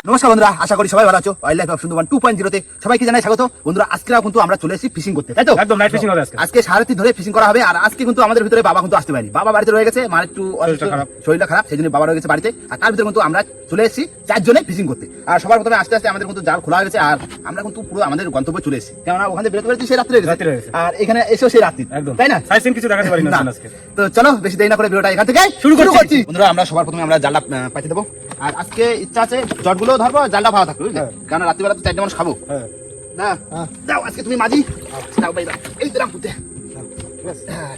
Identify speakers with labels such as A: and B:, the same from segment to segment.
A: নমস্কার বন্ধুরা, আশা করি সবাই ভালো আছো। ওয়াইল্ড লাইফ অফ সুন্দরবন 2.0 তে সবাইকে জানাই স্বাগত। বন্ধুরা, আজকে কিন্তু আমরা চলে এসেছি ফিশিং করতে, তাই তো?
B: একদম নাইট ফিশিং হবে
A: আজকে সারারাত ধরে ফিশিং করা হবে। আর আজকে কিন্তু আমাদের ভিতরে বাবা কিন্তু আসতে পারেনি, বাবা বাড়িতে রয়ে গেছে, মার একটু শরীরটা খারাপ, সেই জন্য বাবা রয়ে গেছে বাড়িতে। আর তার ভিতরে কিন্তু আমরা চলে এসেছি 4 জনে ফিশিং করতে। আর সবার প্রথমে আস্তে আস্তে আমাদের কিন্তু জাল খোলা হয়ে গেছে, আর আমরা কিন্তু পুরো আমাদের গন্তব্যে চলে এসেছি। কেননা ওখানে বেরোতে বেরোতে সেই রাত্রে হয়ে গেছে, আর এখানে এসেও সেই রাত্রি,
B: একদম
A: তাই না?
B: সাইসিন কিছু দেখাতে পারি না আজকে।
A: তো চলো বেশি দেরি না করে ভিডিওটা এখান থেকে শুরু করছি। বন্ধুরা, আমরা সবার প্রথমে আমরা জালটা পাঠিয়ে দেবো। আর আজকে ইচ্ছা আছে জটগুলো ধরবো, জালটা ভালো থাকবে, বুঝলে? কারণ রাত্রিবেলা তো 4টে মানুষ খাবো। না দাও, আজকে তুমি মাঝি দাও ভাই, দাও এই দিলাম পুঁতে।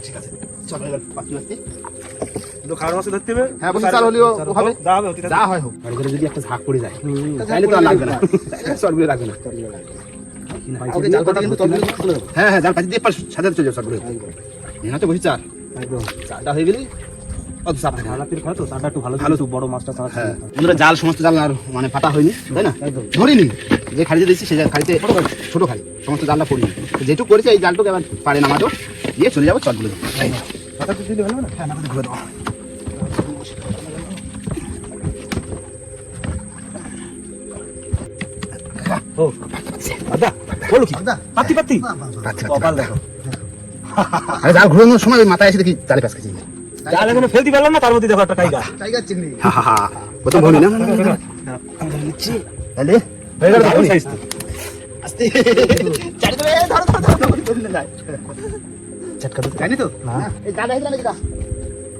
A: ঠিক আছে, চলো এবার পাখি মারতে।
B: খাওয়ার মাছ ধরতে হবে।
A: হ্যাঁ, বসে চাল হলেও হবে,
B: যা
A: হয় হোক। বাড়ি করে যদি একটা ঝাঁক পড়ে যায় তাহলে তো আর লাগবে না, চটগুলো লাগবে না। হ্যাঁ হ্যাঁ, জাল পাতি দিয়ে সাথে চলে যাও চটগুলো। এখানে বসি চার, চারটা হয়ে গেলি অত চাপ থাকে না।
B: তো চারটা একটু ভালো ভালো, বড় মাছটা ছাড়া।
A: হ্যাঁ বন্ধুরা, জাল সমস্ত জাল আর মানে পাতা হয়নি, তাই না? ধরিনি, যে খাড়িতে দিচ্ছি সেই খাড়িতে ছোট খাড়ি, সমস্ত জালটা পড়িনি। যেটুকু করেছে এই জালটুকু এবার পারে না মাঠও দিয়ে চলে যাবো চটগুলো।
B: পাতা দিলে ভালো না?
A: হ্যাঁ, মাথাতে ঘুরে দাও।
B: ও দাদা বলো কি দাদা? পাতি পাতি কপাল দেখো।
A: আরে জাল ঘুরানোর সময় ওই মাথায় এসে দেখি জালে পাস খাচ্ছি।
B: জাল এখনো ফেলতে পারলাম না, তার মধ্যে দেখো একটা টাইগার।
A: টাইগার চিংড়ি, প্রথম ভনি না নিচ্ছি তাহলে হয়ে গেল।
B: দারুণ সাইজ তো।
A: আস্তে চারি দেবে, ধরো ধরো ধরো ধরে না চটকা তো জানি তো না, এই জালে হেদরা নাকি দা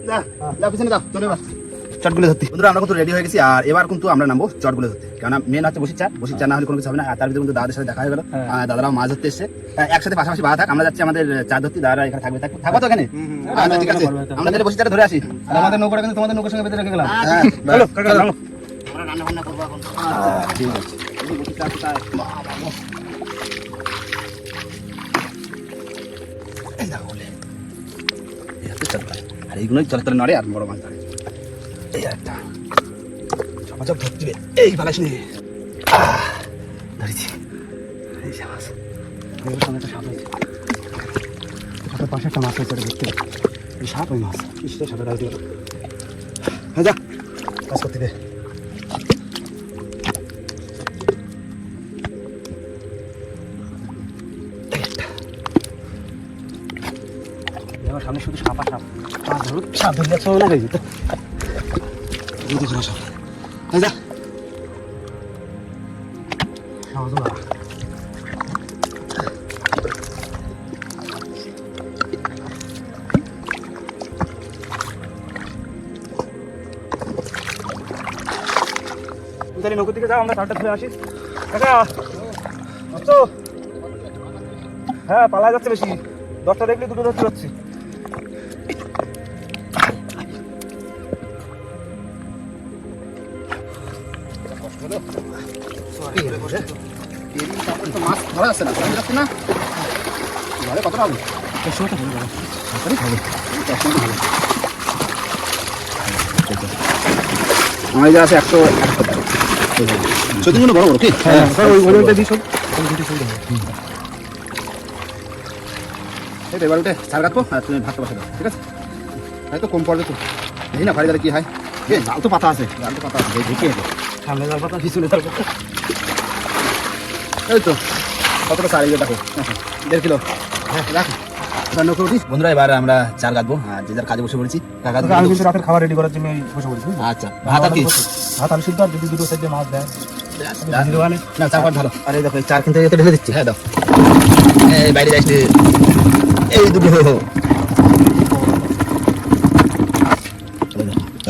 A: না না, পিছনে দাও, চলো এবার চটগুলো ধরতে। বন্ধুরা, আমরা কিন্তু রেডি হয়ে গেছি, আর এবার কিন্তু আমরা নামবো চটগুলো ধরতে। কারণ মেন হচ্ছে বসির চার না হলে কোনো কিছু হবে না। আর তার ভিতরে কিন্তু দাদাদের সাথে দেখা হয়ে গেল, দাদারাও মাছ ধরতে এসছে একসাথে, পাশাপাশি বাধা থাক। আমরা যাচ্ছি আমাদের চার ধরতে, দাদারা এখানে থাকবে, থাকবো তো এখানে। ঠিক আছে, আমরা তাহলে বসির চারটা ধরে আসি।
B: আমাদের নৌকাটা কিন্তু তোমাদের নৌকার সঙ্গে বেঁধে রেখে গেলাম।
A: চলো
B: কাকা নামো।
A: আমরা রান্না বান্না করবো এখন। ঠিক আছে, বসির চার কোথায়? এই দেখো বলে আর এইগুলোই চলে চলে নড়ে, আর বড় মাছ ধরে। এই একটা চপাচপ ধরতে, এই পালাস নি ধরেছি। এই যে মাছ,
B: সামনে একটা সাপ আছে, সাপের পাশে একটা মাছ আছে, ধরতে এই সাপ, ওই মাছ ইসে সাপের গায়ে দিল।
A: হ্যাঁ যা কাজ করতে দে।
B: আমার সামনে শুধু সাপ আর সাপ, সাপ ধরলে একসময় না গেছে তো।
A: যা
B: তুমি নৌকোর দিকে যাও, আমরা সাপটা ধরে আসি। কাকা আসছো? হ্যাঁ, পালা যাচ্ছে বেশি, 10টা দেখলে দুটো ধরতে পারছি।
A: মাছ ধরা যাচ্ছে না, যাচ্ছে না ঘরে কতটা হবে? আমার যা আছে 171 টাকা। চতুর্গুলো বড় বড় কি?
B: হ্যাঁ, ওইটা দিস।
A: এবার উঠে ছাড় কাটবো, আর তুমি ভাতটা বসে দাও, ঠিক আছে? হয়তো কম পড়বে তো, দেখি না ফাড়ি কি হয়। জাল তো পাতা আছে, জাল তো পাতা আছে, দেখি
B: সামনে যার পাতা, পিছনে যার পাতা।
A: এই তো কতটা সার দেখো, 1.5 কিলো। হ্যাঁ রাখ। বন্ধুরা, এবার আমরা চার কাটবো, আর যে যার কাজে বসে পড়েছি।
B: আমি কিন্তু রাতের খাবার রেডি করার জন্য বসে পড়েছি।
A: আচ্ছা, ভাত আর কি?
B: ভাত আলু সিদ্ধ, আর যদি দুটো সাইডে মাছ দেয়
A: না, চার ভালো। আরে দেখো, এই চার কিন্তু ঢেলে দিচ্ছি। হ্যাঁ দাও, এই বাইরে যাইছে এই দুটো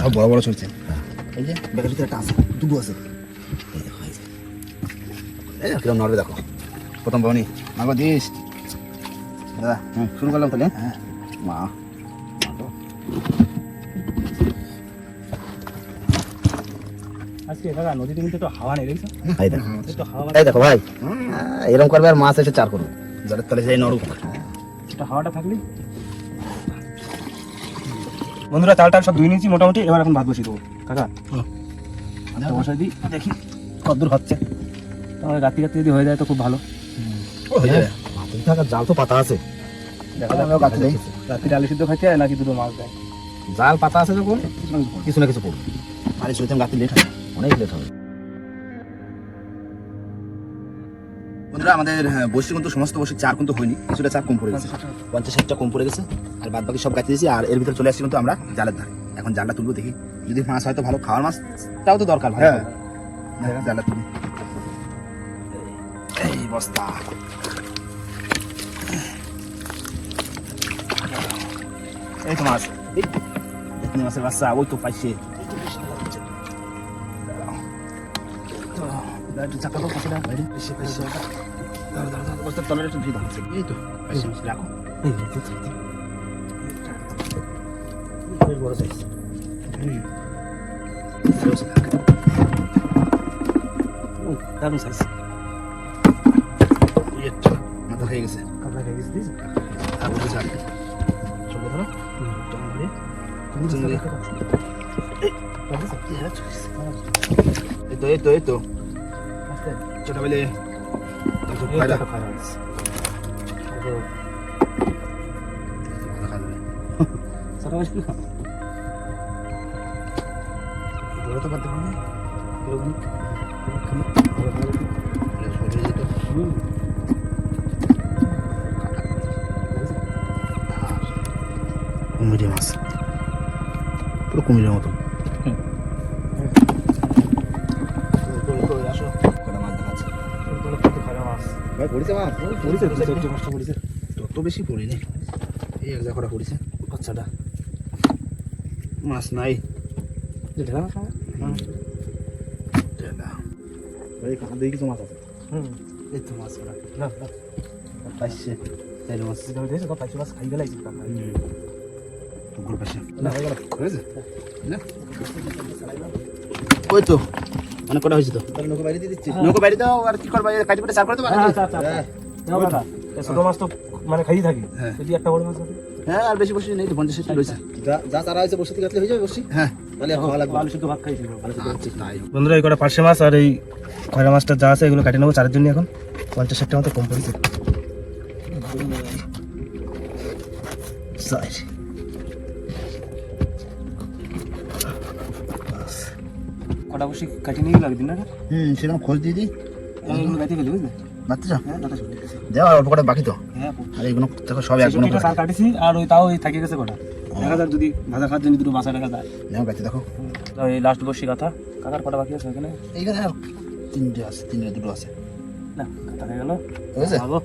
A: সব বড় বড় চলছে। এই যে ব্যাগের ভিতরে একটা আছে, দুটো আছে। এই দেখো, এই যে কিরকম নড়বে দেখো। প্রথম বনি মাগো দিস দাদা। শুরু করলাম তাহলে। হ্যাঁ মা,
B: আজকে দাদা নদীতে কিন্তু একটু হাওয়া নেই, দেখছো?
A: এই দেখো ভাই, এরকম করবে আর মাছ এসে চার করবে, জলের তলে যাই নড়ুক।
B: এটা হাওয়াটা থাকলে। বন্ধুরা, চালটা সব ধুয়ে নিয়েছি মোটামুটি, এবার এখন ভাত বসিয়ে দেবো। কাকা বসাই দিই, দেখি কতদূর হচ্ছে। রাত্রি যদি হয়ে যায় তো খুব ভালো।
A: জাল তো পাতা আছে,
B: রাত্রি আলু সিদ্ধ খাইতে নাকি দুটো মাছ দেয়?
A: জাল পাতা আছে যখন কিছু না কিছু করবে। আরে চৈতাম রাতে লেট হবে, অনেক লেট হবে। বন্ধুরা আমাদের বসি কিন্তু সমস্ত বসি চার কিন্তু হয়নি, কিছুটা চার কম পড়ে গেছে, 50-60টা কম পড়ে গেছে। আর বাদ বাকি সব কাটিয়ে দিয়েছি। আর এর ভিতরে চলে আসছি কিন্তু আমরা জালের ধারে। এখন জালটা তুলবো, দেখি যদি মাছ হয় তো ভালো, খাওয়ার মাছটাও তো দরকার। হ্যাঁ জালটা তুলি। এই বস্তা, এই তো মাছ, দেখুন মাছের বাচ্চা, ওই তো পাইছে। চাকা তো পাশে বাইরে বস্তার তলার একটু ধুয়ে দাও। এই তো পাইছে মাছ, রাখো। বড় সাইজ, দারুণ সাইজ। মাথা খেয়ে গেছে, কাপড়া খেয়ে গেছে, দিয়েছে আর বলতে চাই সঙ্গে ধরো। এই তো এই তো এই তো ছোট বেলে কুমিরে মাছ, পুরো কুমিরের মতো। তত বেশি পড়িনি, এই এক জায়গাটা পড়েছে। বাচ্চাটা মাছ নাই, কিছু মাছ আছে। এই তো মাছ পাইছে, মাছ খাই গেলাইছি পুকুর পাশে। ওই তো অনেক কটা হয়েছে তো, নৌকো বাইরে দিয়ে দিচ্ছি। নৌকো বাইরে দাও, আর কি করবা, কাটি পেটে চার করে দেবো।
B: ছোট মাছ তো মানে খাই থাকি, যদি একটা বড় মাছ হবে।
A: হ্যাঁ আর বেশি বসে নেই, 50-60 রয়েছে। যা চারা হয়েছে বসে থেকে হয়ে যাবে বসি। হ্যাঁ তাহলে খাওয়া লাগবে, আলু শুদ্ধ ভাত খাইছি।
B: বন্ধুরা এই কটা পার্শে মাছ আর এই খয়রা মাছটা যা আছে এগুলো কাটে নেবো চারের জন্য। এখন 50-60 মতো কম পড়েছে। কটা বসে কাটিয়ে নিয়ে লাগবে না?
A: সেরকম খোঁজ দিয়ে দিই,
B: গাইতে ফেলি বুঝলে।
A: বাচ্চা দেওয়া অল্প কটা বাকি তো। আর এইগুলো দেখো সব একগুলো
B: সার কাটিছি, আর ওই তাও থাকে গেছে কটা। দেখা যাক যদি ভাজা খাওয়ার জন্য দুটো বাসা দেখা যায়।
A: নেও গাইতে দেখো।
B: এই লাস্ট বসি কথা কাকার কটা বাকি আছে এখানে?
A: এইখানে আর 3টে আছে, 3 দুটো আছে
B: না, কথা হয়ে গেল।
A: বুঝেছে
B: ভালো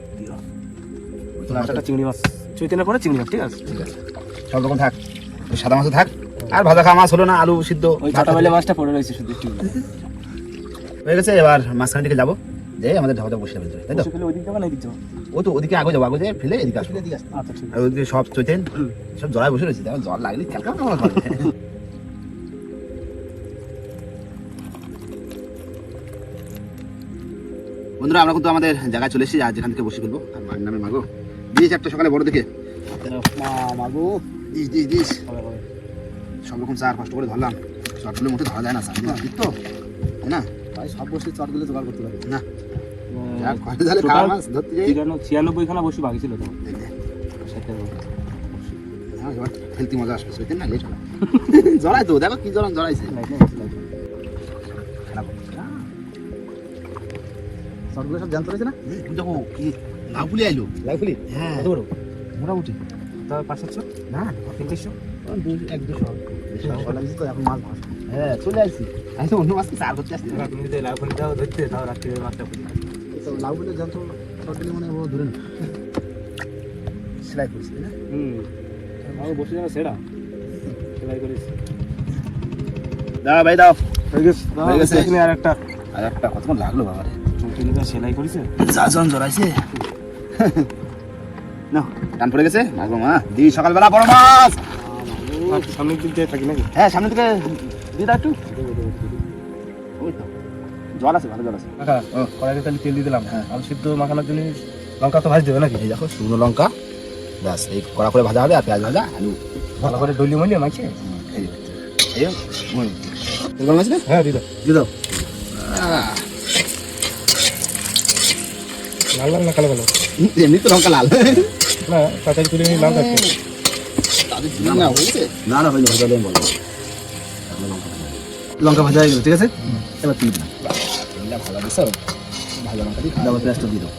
B: লাস্টটা চিংড়ি মাছ, চৈতন্যের পরে চিংড়ি মাছ। ঠিক আছে
A: ঠিক আছে, সব রকম থাক, সাদা মাছও থাক। আর ভাজা খাওয়া মাছ হলো না, আলু সিদ্ধ
B: ওই ছোট বেলে মাছটা পড়ে রয়েছে শুধু একটু
A: হয়ে গেছে। এবার মাঝখান দিকে যাবো, যে আমাদের ঢাকাটা বসে যাবে, তাই তো?
B: ওই দিক যাবো না, এই দিক যাবো?
A: ও তো ওদিকে আগে যাবো, আগে যে ফেলে এদিকে আসবে।
B: আচ্ছা ঠিক
A: আর ওদিকে সব চৈতেন সব জলায় বসে রয়েছে, দেখো জল লাগলে খেলকা বন্ধুরা আমরা কিন্তু আমাদের জায়গায় চলে এসেছি। আর যেখান থেকে বসে ফেলবো, আর মায়ের নামে মাগো দিস একটা সকালে বড় দেখে মাগো দিস দিস দিস সব রকম চার কষ্ট করে ধরলাম। চটগুলো মোটে ধরা যায় না, সামনে তো তাই না ভাই, সব বসে চটগুলো জোগাড় করতে পারি না।
B: 96 খানা বসে বাকি ছিল তো।
A: এবার খেলতে মজা আসবে, সইতেন না লেট হবে জড়াই তো, দেখো কি জড়ান জড়াইছে। চটগুলো সব জানতে পেরেছে না, দেখো কি লাউ ফুলি আইলো। লাউ ফুলি? হ্যাঁ মোটামুটি
B: তার 500
A: না
B: 300
A: 1-200 লাগছে তো এখন মাছ ভাস। হ্যাঁ চলে আসছি, আমি তো অন্য মাছকে চার করতে আসছি।
B: তুমি যদি লাউ ফুলিটাও ধরতে তাও রাত্রে মাছটা ফুলি
A: লাউ ফুলি জানতো চটগুলো মনে হয় ধরে সেলাই করছি না।
B: আমার বসে যাবে সেটা সেলাই করিস।
A: দাও ভাই দাও,
B: হয়ে গেছে এখানে আর একটা
A: কতক্ষণ লাগলো বাবা রে,
B: চৌকিটা সেলাই করেছে
A: যা জন জড়াইছে। না টান পড়ে গেছে, মাগো মা দি সকালবেলা বড় মাছ।
B: সামনের দিক দিয়ে থাকি নাকি?
A: হ্যাঁ সামনে থেকে দিয়ে দাও একটু। ওই তো জল আছে, ভালো জল আছে।
B: কড়াইতে তাহলে তেল দিয়ে দিলাম। আলু সিদ্ধ মাখানোর জন্য লঙ্কা তো ভাজ দেবে নাকি?
A: এই দেখো শুকনো লঙ্কা ব্যাস, এই কড়া করে ভাজা হবে, আর পেঁয়াজ ভাজা, আলু
B: ভালো করে ডলি মলিয়ে মাখছে।
A: তেল গরম আছে না?
B: হ্যাঁ দিয়ে দাও। লাল লাল না কালো কালো?
A: এমনি তো লঙ্কা লাল
B: না, তাড়াতাড়ি তুলে নিয়ে লাল থাকছে।
A: না হয়েছে, না হয়নি, ভাজা বলো লঙ্কা ভাজা হয়ে গেল, ঠিক আছে? এবার তুলে দিলাম। ভালো দিছো, ভালো লঙ্কা দিয়ে ডাবল পেঁয়াজটা দিয়ে দাও।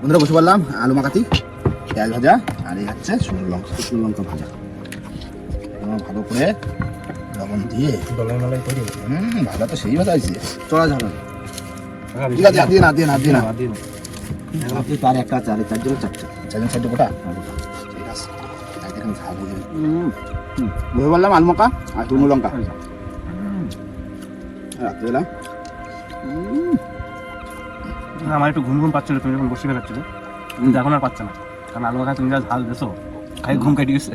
A: বন্ধুরা বসে পড়লাম আলু মাখাতি, পেঁয়াজ ভাজা, আর এই হচ্ছে শুকনো লঙ্কা ভাজা। ভালো করে লবণ দিয়ে
B: মালাই করে
A: ভাজা তো সেই ভাজা আছে, চড়া ঝাল। ঠিক আছে, দিয়ে না তার একটা চারে চারজন চারটে গোটা। ঠিক আছে, দেখুন ঝাল হয়ে যাবে। বুঝতে পারলাম আলু মাখা আর শুকনো লঙ্কা রাত্রিবেলা।
B: আমার একটু ঘুম পাচ্ছিল, তুমি যখন বসে বেড়াচ্ছিল, কিন্তু এখন আর পাচ্ছে না, কারণ আলু মাখা তুমি যা ঝাল দেছো, খাই ঘুম কেটে গেছে।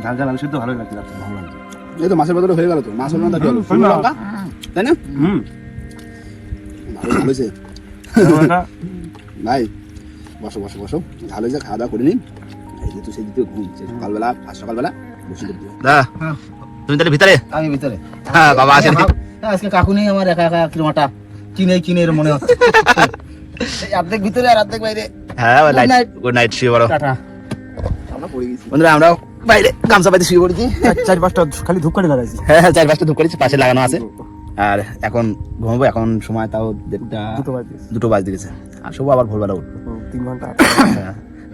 B: ঝাল ঝাল আলু সিদ্ধ ভালোই লাগছে, ভালো লাগছে।
A: এই তো মাছের বদলে হয়ে গেল, তো মাছ হলো না, শুকনো লঙ্কা, তাই না? ভালো হয়েছে ভাই। বসো বসো বসো, ঝাল হয়েছে, খাওয়া দাওয়া করে নিন। এই যে তো সেই দিতে ঘুম, সকালবেলা আর সকালবেলা বসে করতে হবে। তুমি তাহলে ভিতরে? আমি ভিতরে। হ্যাঁ বাবা আসেন। আজকে কাকু নেই, আমার একা একা কিলোমাটা কিনে মনে হচ্ছে। অর্ধেক ভিতরে আর অর্ধেক বাইরে। হ্যাঁ গুড নাইট, শুয়ে পড়ো। টাটা। আমরা পড়ে গেছি বন্ধুরা, আমরাও বাইরে গামছা পাতি শুয়ে পড়েছি।
B: 4-5টা খালি ধূপকাঠি লাগাইছি।
A: হ্যাঁ 4-5টা ধূপ করেছি, পাশে লাগানো আছে। আর এখন ঘুমাবো, এখন সময় তাও 2টো বাজে গেছে। আর সব আবার ভোরবেলা উঠবো
B: 3 ঘন্টা।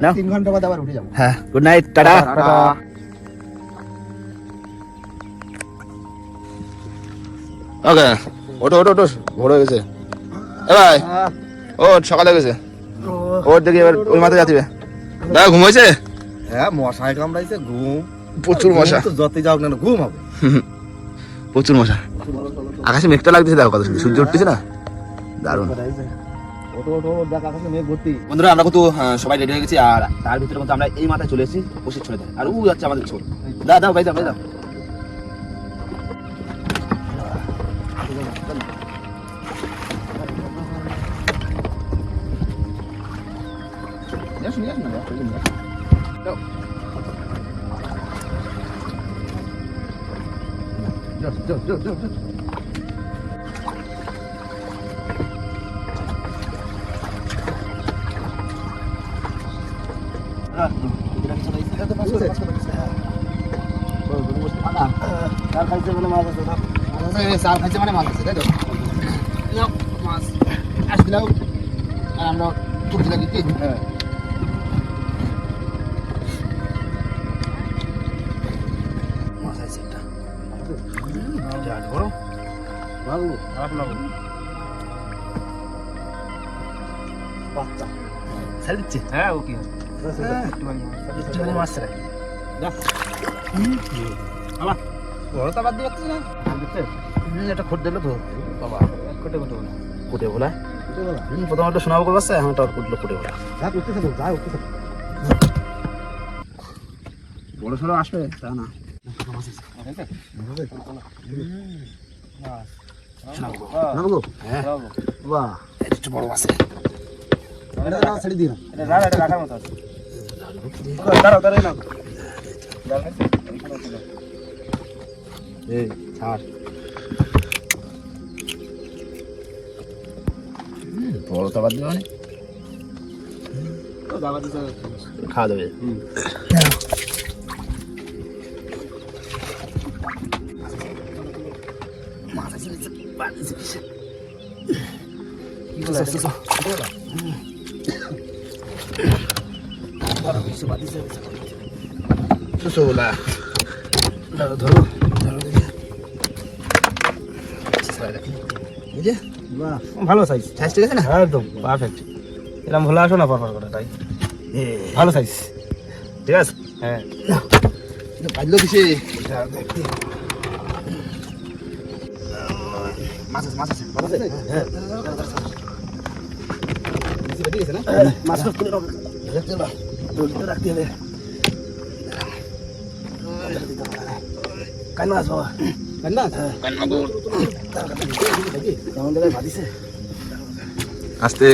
A: না 3 ঘন্টা বাদে আবার উঠে যাবো। হ্যাঁ গুড নাইট, টাটা। ওকে, ওঠো ভোর হয়ে গেছে। এ ভাই ওঠ, সকাল হয়ে গেছে, ওঠ দেখি এবার ওই মাথায় যাতিবে। দাদা ঘুম হয়েছে?
C: হ্যাঁ মশায় কামড়াইছে, ঘুম
A: প্রচুর মশা,
C: যতই যাও না ঘুম হবে।
A: প্রচুর মশা। আকাশে মেঘটা লাগতেছে, দেখো কত সুন্দর, সূর্য উঠতেছে না, দারুণ। বন্ধুরা আমরা কিন্তু সবাই রেডি হয়ে গেছি, আর তার ভিতরে কিন্তু আমরা এই মাথায় চলে এসেছি ওষুধ ছড়ে দেয়। আর ও যাচ্ছে আমাদের ছোট। দাও ভাই, দাও আমরা তুলতে লাগি কি
B: হ্যাঁ ওকে
A: এটা খোট দিল তো বাবা, কোটে বলা প্রথম একটা শোনাবো করবে, এখন তো কুটলো কোটে বলা। বড় সড়ো আসবে তা না, বড় আছে ছেড়ে দিন। ছাড় বড় তো বাদ দেবে, খাওয়া দেবে।
B: ভালো সাইজ,
A: ঠিক আছে না?
B: একদম পারফেক্ট। এরকম ভোলা আসো না পরপর করে, তাই ভালো সাইজ।
A: ঠিক আছে,
B: হ্যাঁ
A: বাজলো কিসে? মাছ আছে রাখতে হবে। কান্না আস বাবা, আস্তে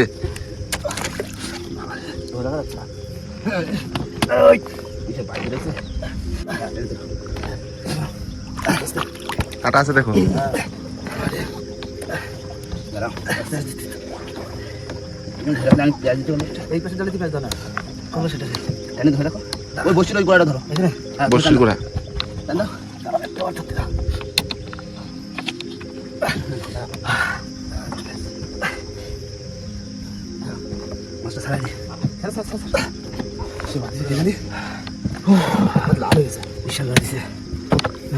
A: কাটা আছে দেখো। এই পাশে জলে পেঁয়াজ দাও না, সেটা ধরে রাখো। ওই বসির ওই গোড়াটা ধরো এখানে হ্যাঁ
C: বসির গোড়া
A: টান দাও দাঁড়াও, একটু আর ধরতে দাও। মাছটা ছাড়াই দি ছাড়া ছাড়া ছাড়া ছাড়া। সে বাতিছে কে জানি লাল হয়ে গেছে বিশাল বাতিছে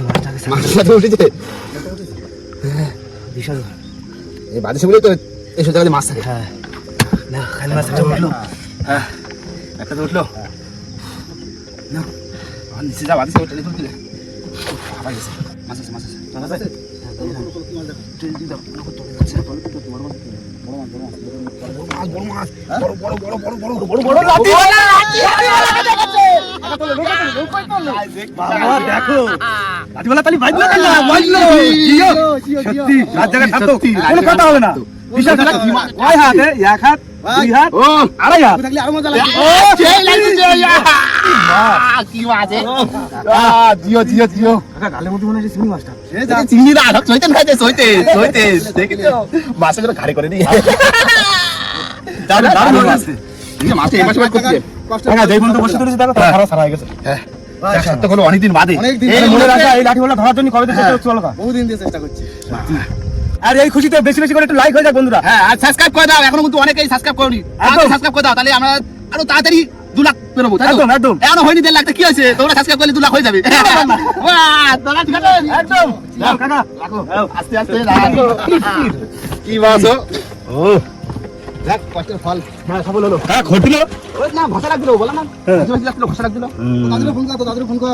A: মাছটাকে ছাড়া
C: মাছের সাথে উঠেছে
A: বিশাল
C: এই বাদিশে বলে তো এইসব জায়গায় মাছ থাকে
A: হ্যাঁ না খালি মাছ একটা উঠলো হ্যাঁ একটা তো উঠলো না আর নিচে যা বাদিছে ওটা টেলিফোন দিলে আবার গেছে মাছ আছে মাছ আছে মাছ আছে দেখো লাঠিওয়ালা তালি বাইক না বাইলো সত্যি রাত জায়গা থাকতো কোনো কথা হবে না বিশাল খেলা ওই হাতে এক হাত দুই হাত ও আড়াই হাত থাকলে আরো মজা লাগবে ও সেই লাগছে কি মাছ জিও জিও জিও কাকা গালের মধ্যে মনে হচ্ছে চিংড়ি মাছটা চিংড়ি না আধক সইতেন খাইতে সইতে সইতে দেখি তো মাছের জন্য ঘাড়ে করে নি দাঁড়ান দাঁড়ান মাছ এই মাছ এই মাছ করতে কাকা দেখুন তো বসে ধরেছে দেখো সারা সারা হয়ে গেছে হ্যাঁ সত্য হলো অনেকদিন বাদে এই মনে রাখা এই লাঠিওয়ালা ধরার জন্য কবে থেকে চেষ্টা চলো
C: বহুদিন দিয়ে চেষ্টা করছি
A: আর এই খুশিতে বেশি বেশি করে একটু লাইক হয়ে যাক বন্ধুরা হ্যাঁ আর সাবস্ক্রাইব করে দাও এখনো কিন্তু অনেকেই সাবস্ক্রাইব করনি সাবস্ক্রাইব করে দাও তাহলে আমরা আরো তাড়াতাড়ি 2 লাখ পেরোবো একদম একদম এখনো হয়নি 1.5 লাখ কি হয়েছে তোমরা সাবস্ক্রাইব করলে 2 লাখ হয়ে যাবে বাহ তোমরা ঠিক আছে একদম যাও কাকা রাখো আস্তে আস্তে রাখো
C: কি মাছ
A: ও দেখ কষ্টের ফল হ্যাঁ সফল হলো হ্যাঁ ঘটিল ওই না ভাষা রাখ দিলো বলা না ভাষা রাখ দিলো দাদুরে ফোন কর তো দাদুরে ফোন কর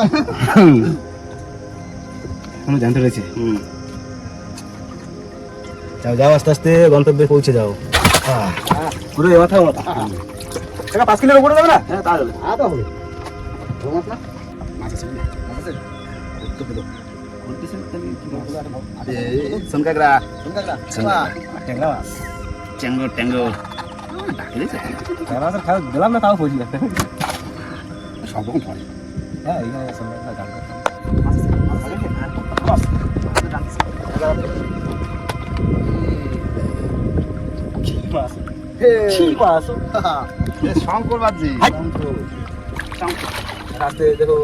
A: আমি জানতে পেরেছি যাও যাও আস্তে আস্তে গন্তব্যে পৌঁছে যাও পুরো এ মাথা টাকা 5 কিলোর উপরে যাবে না হ্যাঁ তা যাবে তো হবে মাছ না মাছ আছে মাছ আছে তো পেলো সোনকাগরা ট্যাংরা মাছ ট্যাঙ্গো ট্যাঙ্গো ডাকলে মাছের খাওয়া দিলাম না তাও পৌঁছে যাবে সব রকম ফল হ্যাঁ এইখানে সোনকাগরা গান
C: শঙ্কর বাজি
A: রাস্তে দেখো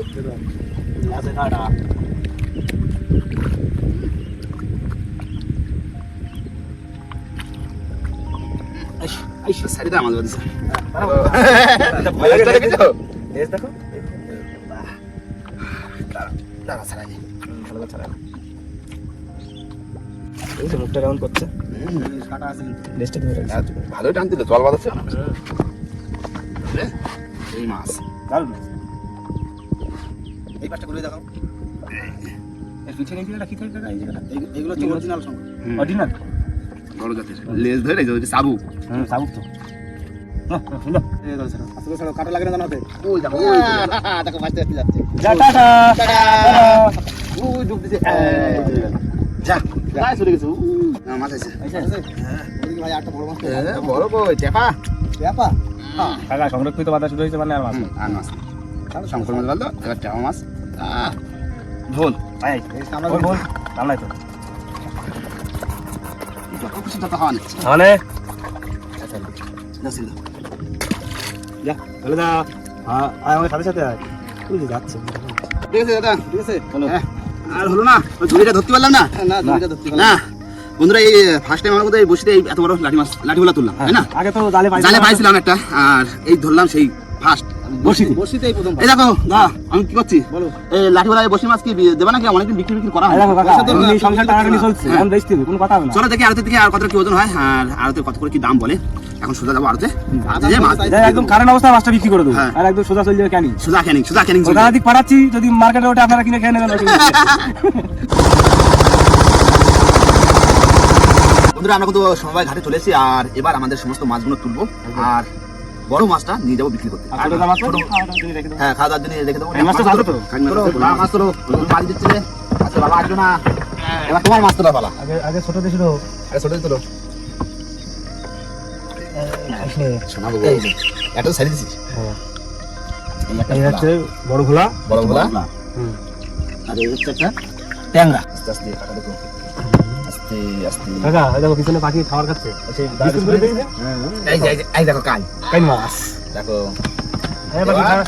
A: আছে কাটা সারিদা আমাদের বাড়ি দেখো দাঁড়া ছাড়াই ভালো ছাড়া এই যে মুখটা কেমন করছে কাটা আছে লেজটা ধরে
C: ভালোই টান দিলে জল বাঁধাচ্ছে
A: এই মাছ দারুণ এই পাশটা করে দেখাও এর পিছনে কি রাখি থাকে এই জায়গাটা এগুলো তো অরিজিনাল সঙ্গ অরিজিনাল বড় জাতের লেজ ধরে যে সাবু সাবু তো এই ধরে ছাড়ো আসলে ছাড়ো কাটা লাগে না জানাতে ওই দেখো দেখো মাছটা যাচ্ছে যা টাটা ওই ডুব দিছে যা যা চলে গেছে মাছ আছে হ্যাঁ ওদিকে ভাই একটা বড় মাছ বড় কই টেপা টেপা কাকা সংরক্ষিত বাধা শুরু হয়েছে মানে আর মাছ আর মাছ তাহলে শঙ্কর মাছ বলতো এবার টেপা মাছ ভোল ভোল কামলাই তো যত খুশি তত খাওয়া নিচ্ছে মানে যা চলে যা হ্যাঁ আমাদের সাথে সাথে তুই যাচ্ছে ঠিক আছে দাদা ঠিক আছে চলো আর হলো না ওই ঝুড়িটা ধরতে পারলাম না না ঝুড়িটা ধরতে পারলাম না বন্ধুরা এই ফার্স্ট টাইম আমার মধ্যে বসিতে এত বড় লাঠিগুলা তুললাম তাই না আগে তো জালে পাইছিলাম একটা আর এই ধরলাম সেই ফার্স্ট বসিতেই প্রথম এই দেখো দা আমি কি করছি বলো এই লাঠিওয়ালা বসি মাছ কি দেবা নাকি অনেকদিন বিক্রি করা হয় দেখো কাকা এই সংসার টাকাটা নিয়ে চলছে এখন বেচতে হবে কোনো কথা হবে না চলো দেখি আড়তে থেকে আর কত কি ওজন হয় আর আড়তে কত করে কি দাম বলে এখন সোজা যাবো আড়তে একদম কারেন্ট অবস্থায় মাছটা বিক্রি করে দেবো আর একদম সোজা চলে যাবে ক্যানিং সোজা ক্যানিং ওটা দিক পাঠাচ্ছি যদি মার্কেটে ওটা আপনারা কিনে খেয়ে নেবেন বন্ধুরা আমরা কিন্তু সবাই ঘাটে চলে এসেছি আর এবার আমাদের সমস্ত মাছগুলো তুলবো আর বড় মাছটা নিয়ে যাবো বিক্রি করতে হ্যাঁ খাওয়া দাওয়ার জন্য রেখে দেবো মাছ তোলো মাছ দিচ্ছে আচ্ছা বাবা আসবে না এবার তোমার মাছ তোলা পালা আগে ছোট দিয়েছিল আগে ছোট দিল শোনাবো এত সারি দিছিস এই হচ্ছে বড় ভোলা আর এই হচ্ছে একটা ট্যাংরা আস্তে আস্তে কাটা দেখো আস্তে আস্তে কাকা এই দেখো পিছনে পাখি খাবার খাচ্ছে এই দেখো কাই মাছ দেখো
B: এবার কি খারাপ?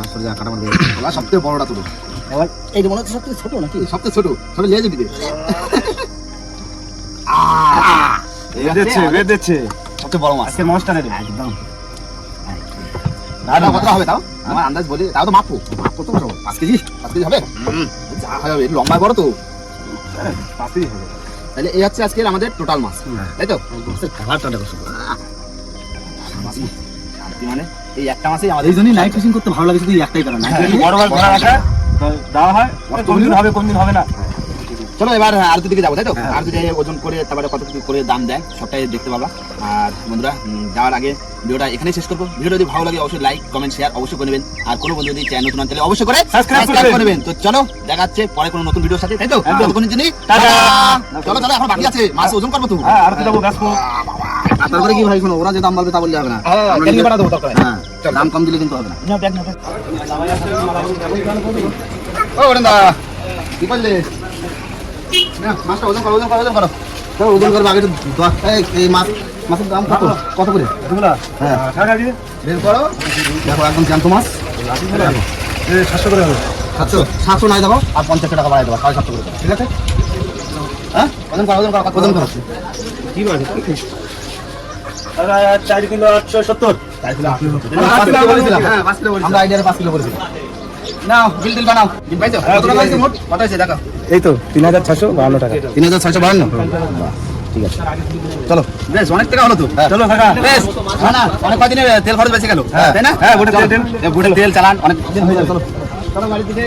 A: সরে যা কাটা মারবে
C: ওলা সবথেকে বড়টা তুলো
A: এবার এই যে মনে হচ্ছে সবথেকে ছোট নাকি
C: সবথেকে ছোট সবে লেজে দিবে
B: বেদ দিচ্ছে
C: সবথেকে বড় মাছ
B: আজকে মনস্টার রে
A: একদম
C: দাদা কত হবে তাও আমার আন্দাজ বলি তাও তো মাপো মাপ কত বড় 5 কেজি হবে যা হবে একটু লম্বা বড় তো
B: পাশেই হবে
C: তাহলে এই হচ্ছে আজকের আমাদের টোটাল মাছ তাই তো
A: কালারটা দেখো শুধু।
C: মাছ মানে এই একটা মাছই আমাদের
A: এই জন্যই নাইট ফিশিং করতে ভালো লাগে শুধু এই একটাই কারণ
B: যদি বড় মাছ ধরা রাখা তো দেওয়া হয় কোন দিন হবে কোন দিন হবে না
C: চলো এবার আর দিকে যাবো তাই তো আর দিকে ওজন করে তারপরে কত কি করে দাম দেয় সবটাই দেখতে পাবা আর বন্ধুরা যাওয়ার আগে ভিডিওটা এখানেই শেষ করবো ভিডিও যদি ভালো লাগে অবশ্যই লাইক কমেন্ট শেয়ার অবশ্যই করে নেবেন আর কোনো বন্ধু যদি চ্যানেল নতুন তাহলে অবশ্যই করে
B: Subscribe
C: সাবস্ক্রাইব
B: করবেন।
C: করে নেবেন তো চলো দেখা যাচ্ছে পরে কোনো নতুন ভিডিওর সাথে তাই তো
B: একদম।
C: ততক্ষণের জন্য
B: টাটা।
C: চলো চলো এখন বাকি আছে মাছ ওজন করবো তো
B: হ্যাঁ আর তো যাবো ব্যস্ত
A: তারপরে কি ভাই শোনো ওরা যে দাম বলবে তা বললে হবে না আমরা
C: ক্যারিং
A: নিজে-
C: বাড়া দেবো দরকার
A: হ্যাঁ দাম কম দিলে কিন্তু হবে না
C: ও ওরেন্দা কি করলে না মাছটা ওজন করো ওজন করো ওজন করো
A: চলো ওজন করবো আগে তো এই মাছ মাছের দাম কত কত করে
B: দুগুলা
A: হ্যাঁ
B: টাকা দিয়ে
C: বের করো
A: দেখো একদম জ্যান্ত মাছ
B: 700 করে হবে
A: 700 নাই দেবো আর 50 টাকা বাড়াই দেবো 750 করে ঠিক আছে হ্যাঁ ওজন করো ওজন করো ওজন করো
B: কি বলে 4 কিলো 870
C: বলেছিলাম হ্যাঁ 5 কিলো
A: আমরা আইডিয়ারে 5 কিলো করেছি
C: নাও বিল দিল বানাও বিল পাইছো
B: হ্যাঁ,
C: কত টাকা
B: বিল
C: হয়েছে মোট কত হয়েছে দেখো
B: এই তো 3652 টাকা
A: 3652 ঠিক আছে চলো
C: বেশ অনেক টাকা হলো তো
B: চলো কাকা
C: বেশ না অনেক কদিনে তেল খরচ বেঁচে গেল
B: হ্যাঁ।
C: তাই না
B: হ্যাঁ, বুটের
C: চলো,
B: তেল।
C: এই বুটের তেল চালান অনেক দিন হয়ে যাবে চলো চলো বাড়ি থেকে